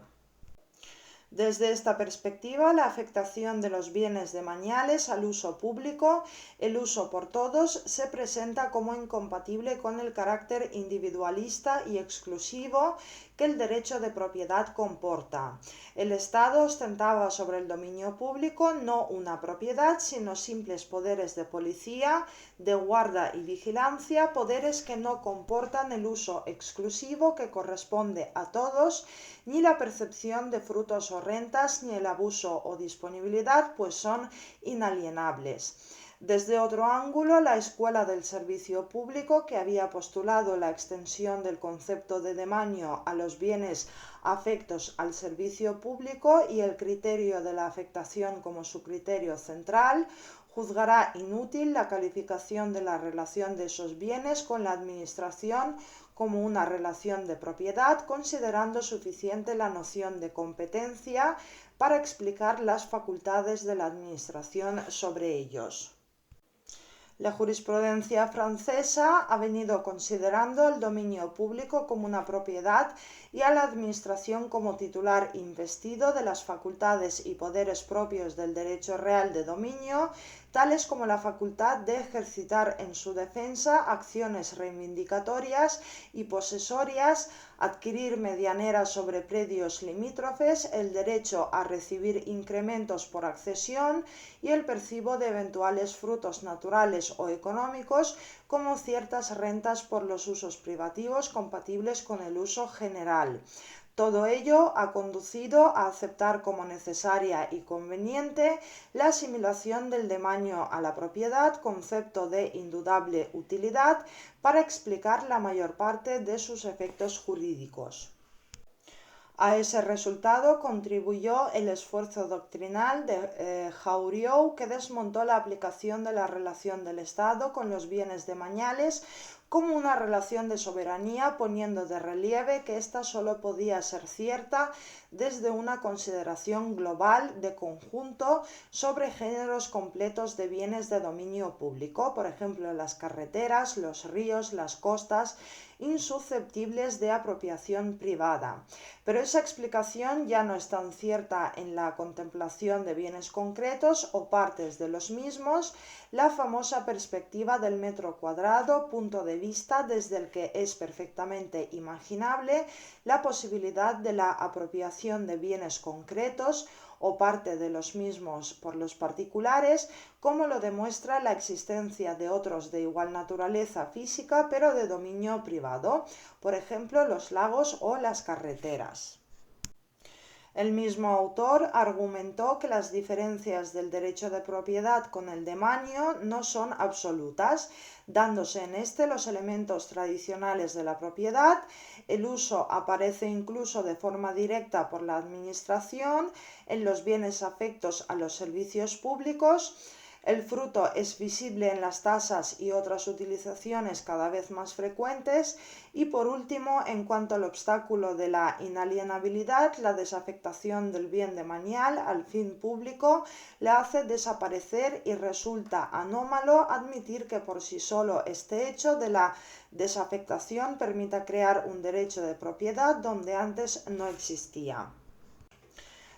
Desde esta perspectiva, la afectación de los bienes demaniales al uso público, el uso por todos, se presenta como incompatible con el carácter individualista y exclusivo que el derecho de propiedad comporta. El Estado ostentaba sobre el dominio público no una propiedad, sino simples poderes de policía, de guarda y vigilancia, poderes que no comportan el uso exclusivo que corresponde a todos, ni la percepción de frutos o rentas, ni el abuso o disponibilidad, pues son inalienables. Desde otro ángulo, la escuela del servicio público, que había postulado la extensión del concepto de demanio a los bienes afectos al servicio público y el criterio de la afectación como su criterio central, juzgará inútil la calificación de la relación de esos bienes con la administración como una relación de propiedad, considerando suficiente la noción de competencia para explicar las facultades de la administración sobre ellos. La jurisprudencia francesa ha venido considerando el dominio público como una propiedad y a la administración como titular investido de las facultades y poderes propios del derecho real de dominio, tales como la facultad de ejercitar en su defensa acciones reivindicatorias y posesorias, adquirir medianeras sobre predios limítrofes, el derecho a recibir incrementos por accesión y el percibo de eventuales frutos naturales o económicos, como ciertas rentas por los usos privativos compatibles con el uso general. Todo ello ha conducido a aceptar como necesaria y conveniente la asimilación del demanio a la propiedad, concepto de indudable utilidad, para explicar la mayor parte de sus efectos jurídicos. A ese resultado contribuyó el esfuerzo doctrinal de Jauregui, que desmontó la aplicación de la relación del Estado con los bienes demaniales como una relación de soberanía, poniendo de relieve que ésta solo podía ser cierta desde una consideración global de conjunto sobre géneros completos de bienes de dominio público, por ejemplo las carreteras, los ríos, las costas, insusceptibles de apropiación privada. Pero esa explicación ya no es tan cierta en la contemplación de bienes concretos o partes de los mismos, la famosa perspectiva del metro cuadrado, punto de vista desde el que es perfectamente imaginable la posibilidad de la apropiación de bienes concretos o parte de los mismos por los particulares, como lo demuestra la existencia de otros de igual naturaleza física pero de dominio privado, por ejemplo los lagos o las carreteras. El mismo autor argumentó que las diferencias del derecho de propiedad con el demanio no son absolutas, dándose en este los elementos tradicionales de la propiedad, el uso aparece incluso de forma directa por la administración en los bienes afectos a los servicios públicos, El fruto es visible en las tasas y otras utilizaciones cada vez más frecuentes. Y por último, en cuanto al obstáculo de la inalienabilidad, la desafectación del bien demanial al fin público la hace desaparecer y resulta anómalo admitir que por sí solo este hecho de la desafectación permita crear un derecho de propiedad donde antes no existía.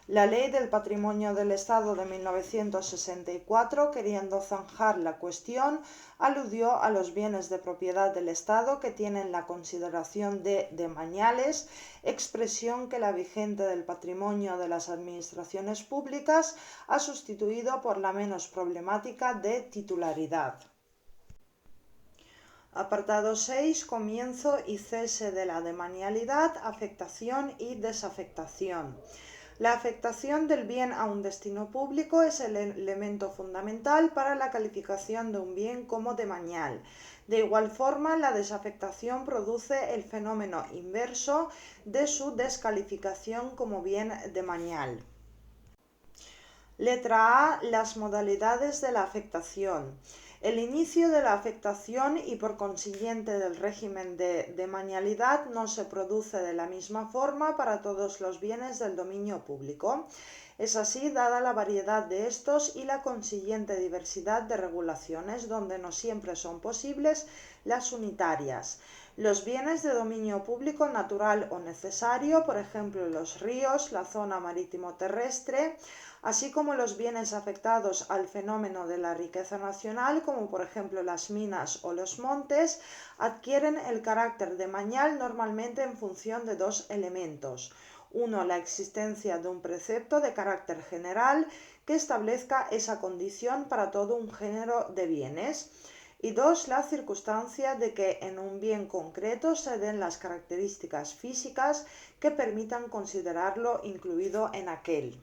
La Ley del Patrimonio del Estado de 1964, queriendo zanjar la cuestión, aludió a los bienes de propiedad del Estado que tienen la consideración de demaniales, expresión que la vigente del patrimonio de las administraciones públicas ha sustituido por la menos problemática de titularidad. Apartado 6. Comienzo y cese de la demanialidad, afectación y desafectación. La afectación del bien a un destino público es el elemento fundamental para la calificación de un bien como demanial. De igual forma, la desafectación produce el fenómeno inverso de su descalificación como bien demanial. Letra A. Las modalidades de la afectación. El inicio de la afectación y por consiguiente del régimen de demanialidad no se produce de la misma forma para todos los bienes del dominio público. Es así dada la variedad de estos y la consiguiente diversidad de regulaciones, donde no siempre son posibles las unitarias. Los bienes de dominio público natural o necesario, por ejemplo los ríos, la zona marítimo-terrestre, así como los bienes afectados al fenómeno de la riqueza nacional, como por ejemplo las minas o los montes, adquieren el carácter demanial normalmente en función de dos elementos. Uno, la existencia de un precepto de carácter general que establezca esa condición para todo un género de bienes. Y dos, la circunstancia de que en un bien concreto se den las características físicas que permitan considerarlo incluido en aquel.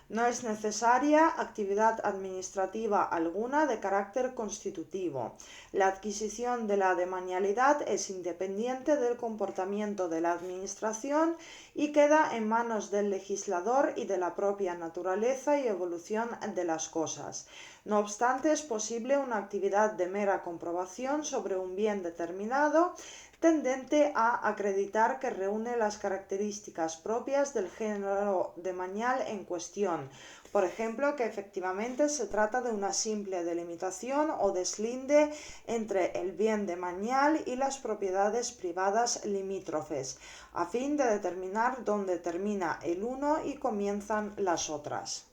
No es necesaria actividad administrativa alguna de carácter constitutivo. La adquisición de la demanialidad es independiente del comportamiento de la administración y queda en manos del legislador y de la propia naturaleza y evolución de las cosas. No obstante, es posible una actividad de mera comprobación sobre un bien determinado, tendente a acreditar que reúne las características propias del género demanial en cuestión. Por ejemplo, que efectivamente se trata de una simple delimitación o deslinde entre el bien demanial y las propiedades privadas limítrofes, a fin de determinar dónde termina el uno y comienzan las otras.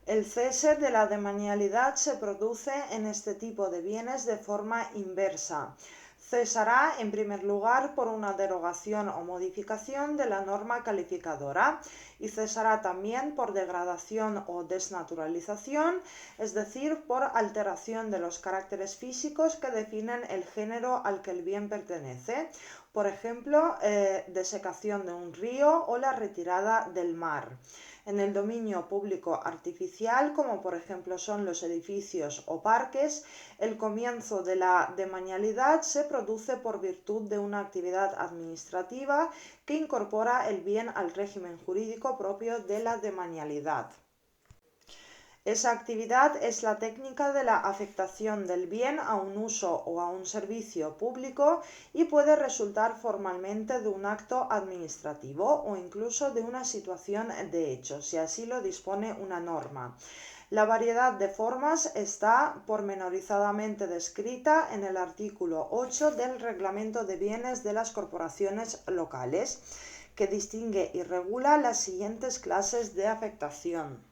El cese de la demanialidad se produce en este tipo de bienes de forma inversa. Cesará en primer lugar por una derogación o modificación de la norma calificadora y cesará también por degradación o desnaturalización, es decir, por alteración de los caracteres físicos que definen el género al que el bien pertenece, por ejemplo, desecación de un río o la retirada del mar. En el dominio público artificial, como por ejemplo son los edificios o parques, el comienzo de la demanialidad se produce por virtud de una actividad administrativa que incorpora el bien al régimen jurídico propio de la demanialidad. Esa actividad es la técnica de la afectación del bien a un uso o a un servicio público y puede resultar formalmente de un acto administrativo o incluso de una situación de hecho, si así lo dispone una norma. La variedad de formas está pormenorizadamente descrita en el artículo 8 del Reglamento de Bienes de las Corporaciones Locales, que distingue y regula las siguientes clases de afectación.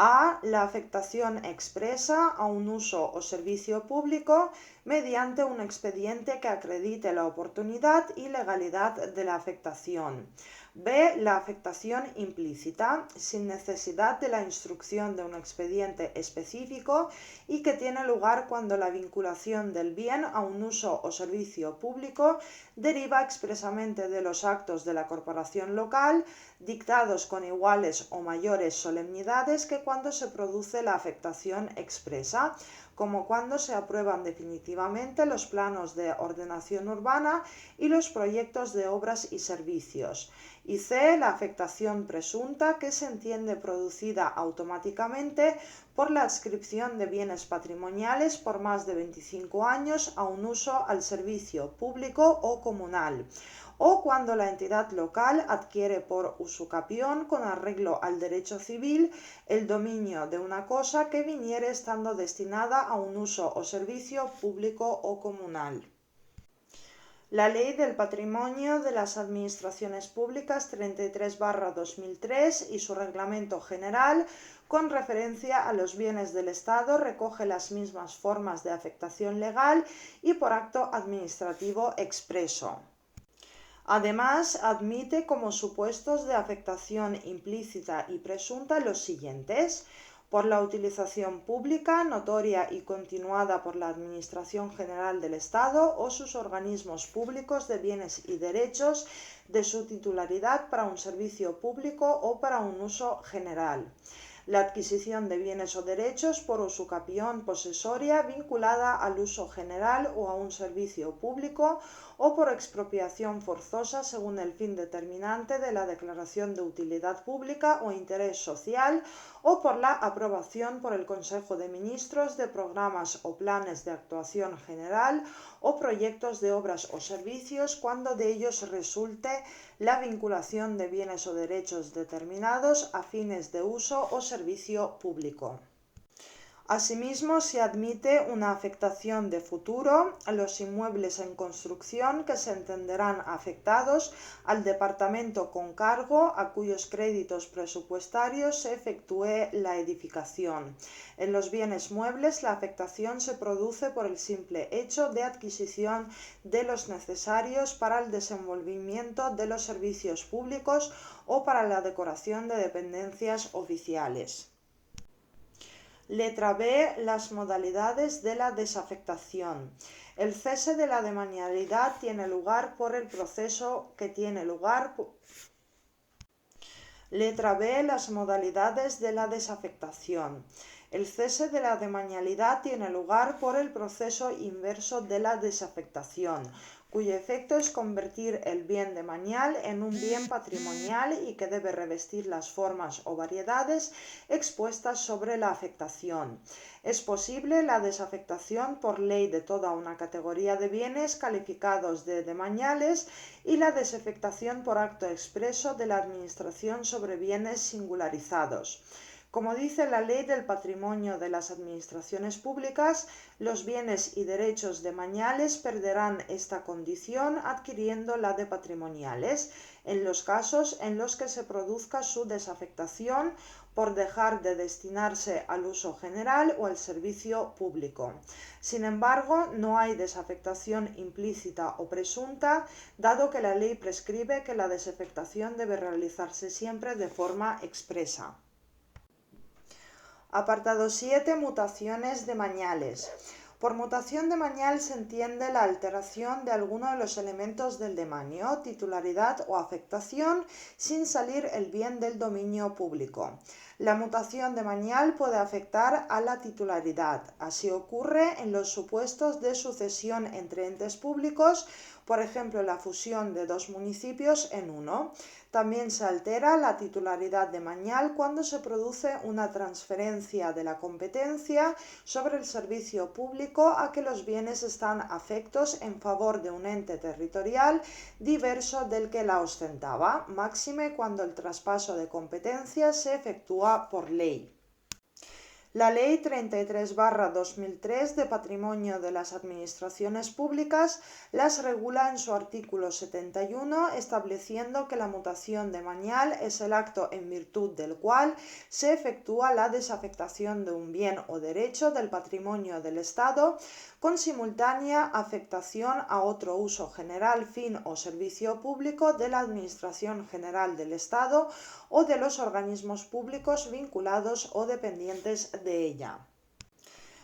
A. La afectación expresa a un uso o servicio público mediante un expediente que acredite la oportunidad y legalidad de la afectación. B. La afectación implícita, sin necesidad de la instrucción de un expediente específico y que tiene lugar cuando la vinculación del bien a un uso o servicio público deriva expresamente de los actos de la corporación local, dictados con iguales o mayores solemnidades que cuando se produce la afectación expresa, como cuando se aprueban definitivamente los planos de ordenación urbana y los proyectos de obras y servicios, Y C, la afectación presunta, que se entiende producida automáticamente por la adscripción de bienes patrimoniales por más de 25 años a un uso al servicio público o comunal, o cuando la entidad local adquiere por usucapión con arreglo al derecho civil el dominio de una cosa que viniere estando destinada a un uso o servicio público o comunal. La Ley del Patrimonio de las Administraciones Públicas 33/2003 y su Reglamento General con referencia a los bienes del Estado recoge las mismas formas de afectación legal y por acto administrativo expreso. Además, admite como supuestos de afectación implícita y presunta los siguientes: por la utilización pública, notoria y continuada por la Administración General del Estado o sus organismos públicos de bienes y derechos de su titularidad para un servicio público o para un uso general. La adquisición de bienes o derechos por usucapión posesoria vinculada al uso general o a un servicio público o por expropiación forzosa según el fin determinante de la declaración de utilidad pública o interés social o por la aprobación por el Consejo de Ministros de programas o planes de actuación general o proyectos de obras o servicios cuando de ellos resulte la vinculación de bienes o derechos determinados a fines de uso o servicio público. Asimismo, se admite una afectación de futuro a los inmuebles en construcción que se entenderán afectados al departamento con cargo a cuyos créditos presupuestarios se efectúe la edificación. En los bienes muebles, la afectación se produce por el simple hecho de adquisición de los necesarios para el desenvolvimiento de los servicios públicos o para la decoración de dependencias oficiales. Letra B. Las modalidades de la desafectación. El cese de la demanialidad tiene lugar por el proceso que tiene lugar. Letra B. Las modalidades de la desafectación. El cese de la demanialidad tiene lugar por el proceso inverso de la desafectación, cuyo efecto es convertir el bien demanial en un bien patrimonial y que debe revestir las formas o variedades expuestas sobre la afectación. Es posible la desafectación por ley de toda una categoría de bienes calificados de demaniales y la desafectación por acto expreso de la Administración sobre bienes singularizados. Como dice la Ley del Patrimonio de las Administraciones Públicas, los bienes y derechos demaniales perderán esta condición adquiriendo la de patrimoniales, en los casos en los que se produzca su desafectación por dejar de destinarse al uso general o al servicio público. Sin embargo, no hay desafectación implícita o presunta, dado que la ley prescribe que la desafectación debe realizarse siempre de forma expresa. Apartado 7. Mutaciones demaniales. Por mutación demanial se entiende la alteración de alguno de los elementos del demanio, titularidad o afectación, sin salir el bien del dominio público. La mutación demanial puede afectar a la titularidad. Así ocurre en los supuestos de sucesión entre entes públicos, por ejemplo, la fusión de dos municipios en uno. También se altera la titularidad demanial cuando se produce una transferencia de la competencia sobre el servicio público a que los bienes están afectos en favor de un ente territorial diverso del que la ostentaba, máxime cuando el traspaso de competencia se efectúa por ley. La Ley 33/2003 de Patrimonio de las Administraciones Públicas las regula en su artículo 71, estableciendo que la mutación demanial es el acto en virtud del cual se efectúa la desafectación de un bien o derecho del patrimonio del Estado con simultánea afectación a otro uso general, fin o servicio público de la Administración General del Estado o de los organismos públicos vinculados o dependientes de ella.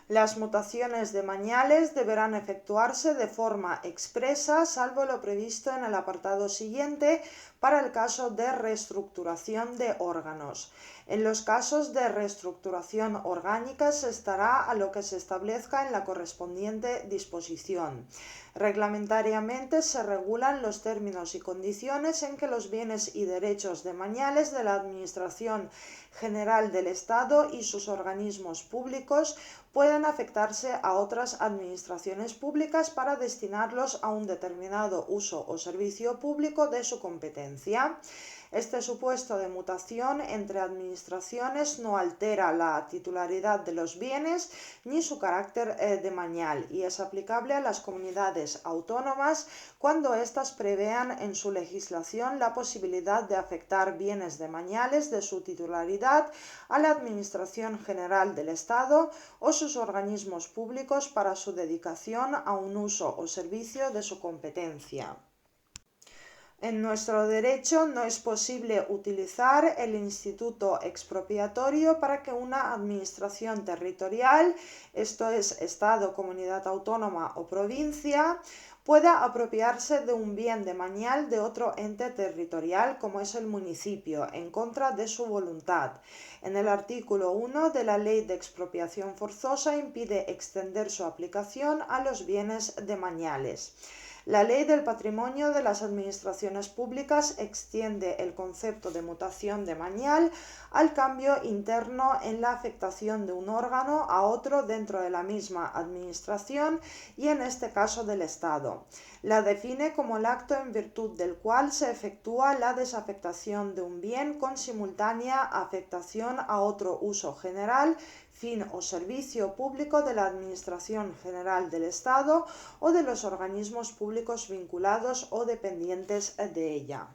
Las mutaciones demaniales deberán efectuarse de forma expresa, salvo lo previsto en el apartado siguiente, para el caso de reestructuración de órganos. En los casos de reestructuración orgánica se estará a lo que se establezca en la correspondiente disposición. Reglamentariamente se regulan los términos y condiciones en que los bienes y derechos demaniales de la Administración General del Estado y sus organismos públicos pueden afectarse a otras administraciones públicas para destinarlos a un determinado uso o servicio público de su competencia. Este supuesto de mutación entre administraciones no altera la titularidad de los bienes ni su carácter demanial y es aplicable a las comunidades autónomas cuando éstas prevean en su legislación la posibilidad de afectar bienes demaniales de su titularidad a la Administración General del Estado o sus organismos públicos para su dedicación a un uso o servicio de su competencia. En nuestro derecho no es posible utilizar el instituto expropiatorio para que una administración territorial, esto es Estado, comunidad autónoma o provincia, pueda apropiarse de un bien demanial de otro ente territorial como es el municipio, en contra de su voluntad. En el artículo 1 de la Ley de Expropiación Forzosa impide extender su aplicación a los bienes demaniales. La Ley del Patrimonio de las Administraciones Públicas extiende el concepto de mutación demanial al cambio interno en la afectación de un órgano a otro dentro de la misma administración y en este caso del Estado. La define como el acto en virtud del cual se efectúa la desafectación de un bien con simultánea afectación a otro uso general, fin o servicio público de la Administración General del Estado o de los organismos públicos vinculados o dependientes de ella.